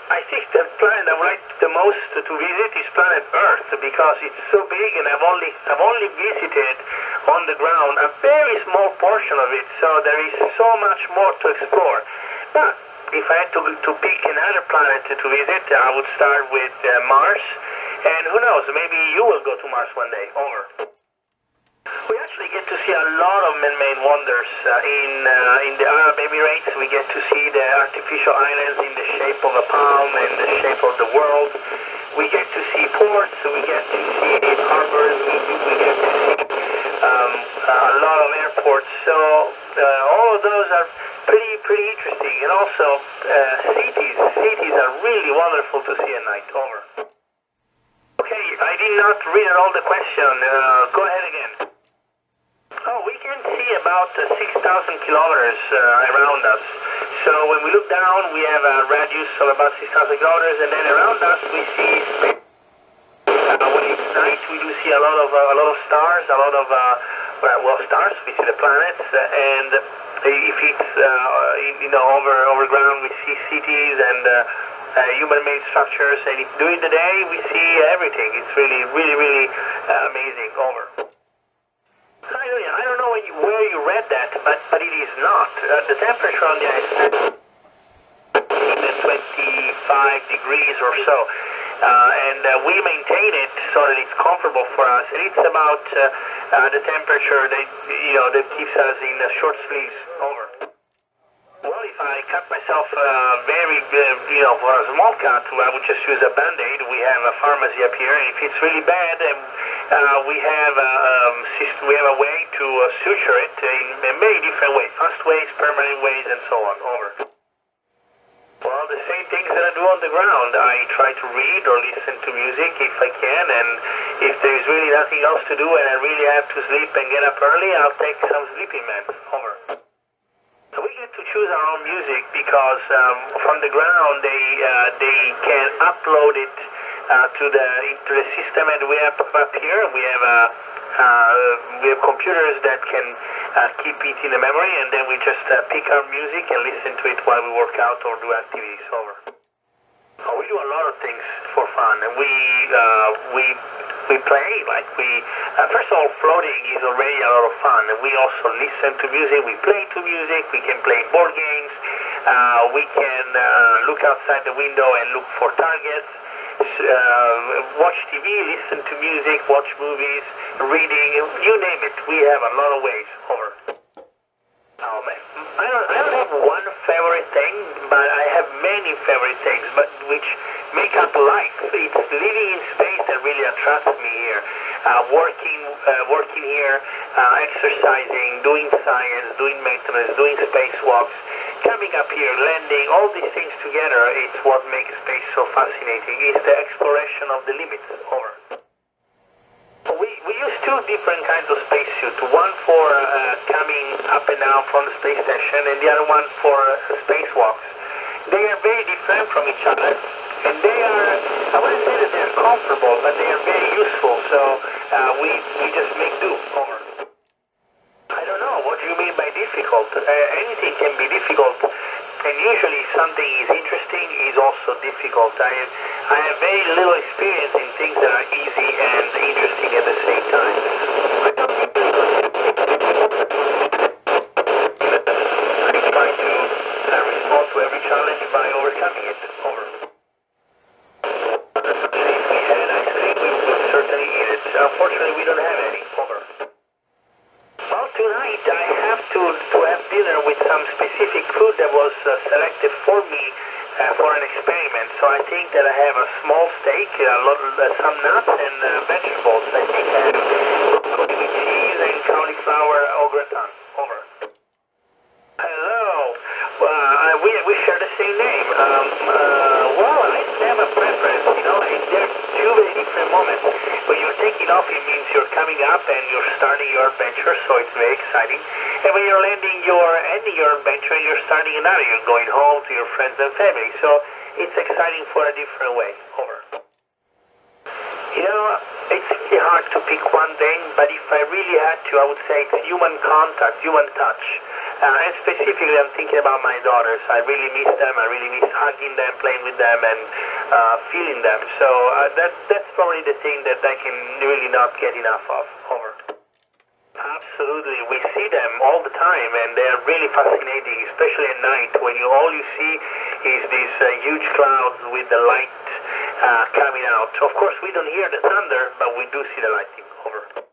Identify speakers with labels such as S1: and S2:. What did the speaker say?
S1: I think the planet I would like the most to visit is planet Earth because it's so big, and I've only visited on the ground a very small portion of it. So there is so much more to explore. But if I had to pick another planet to visit, I would start with Mars. And who knows, maybe you will go to Mars one day. Over. We actually get to see a lot of man-made wonders in the Arab Emirates. We get to see the artificial islands in the shape of a palm and the shape of the world. We get to see ports. We get to see harbors. We get to see a lot of airports. So all of those are pretty interesting. And also cities. Cities are really wonderful to see at night. Over. Okay, I did not read all the question. Go ahead again. Oh, we can see about 6,000 kilometers around us. So when we look down, we have a radius of about 6,000 kilometers, and then around us we see space. When it's night, we do see a lot of stars, a lot of stars. We see the planets, and if it's over ground, we see cities and human-made structures. And during the day, we see everything. It's really amazing. Over. I don't know where you read that, but it is not. The temperature on the ice is 25 degrees or so, and we maintain it so that it's comfortable for us. And it's about the temperature that keeps us in short sleeves. Over. Well, if I cut myself for a small cut, I would just use a Band-Aid. We have a pharmacy up here, and if it's really bad, we have a way to suture it in many different ways, fast ways, permanent ways, and so on. Over. Well, the same things that I do on the ground. I try to read or listen to music if I can, and if there's really nothing else to do and I really have to sleep and get up early, I'll take some sleeping meds. Over. So we get to choose our own music because from the ground they can upload it to the system, and we have up here we have computers that can keep it in the memory, and then we just pick our music and listen to it while we work out or do activities. Over. We do a lot of things for fun, and we play, like first of all, floating is already a lot of fun, and we also listen to music, we play to music, we can play board games, we can look outside the window and look for targets, watch TV, listen to music, watch movies, reading, you name it, we have a lot of ways. Over. Oh man, I don't have one favorite thing, but I have many favorite things, but which make up life. It's living in space that really attracts me here. Working here, exercising, doing science, doing maintenance, doing spacewalks, coming up here, landing, all these things together, it's what makes space so fascinating. It's the exploration of the limits. Over. We use two different kinds of spacesuits, one for coming up and down from the space station and the other one for spacewalks. They are very different from each other, and they are, I wouldn't say that they're comfortable, but they are very useful, so we just make do. Over. I don't know, what do you mean by difficult? Anything can be difficult, and usually something is interesting is also difficult. I have very little experience in things that are easy and interesting at the same time. I don't usually I try to respond to every challenge by overcoming it. Over. If we had ice cream, we would certainly eat it. Unfortunately, we don't have any. Over. Well, tonight I have to have dinner with some specific food that was selected for me for an experiment. So I think that I have a small steak, some nuts and vegetables. I think I have broccoli with cheese and cauliflower au gratin. Over. Hello. We share the same name. Well, I have a preference. There are two very different moments. When you're taking off, it means you're coming up and you're starting your adventure, so it's very exciting. And when you're ending your adventure and you're starting another, you're going home to your friends and family. So it's exciting for a different way. Over. It's really hard to pick one thing, but if I really had to, I would say it's human contact, human touch. And specifically, I'm thinking about my daughters. I really miss them. I really miss hugging them, playing with them, and feeling them. So that's probably the thing that I can really not get enough of. Over. Absolutely, we see them all the time, and they're really fascinating, especially at night when all you see is these huge clouds with the light coming out. Of course, we don't hear the thunder, but we do see the lightning. Over.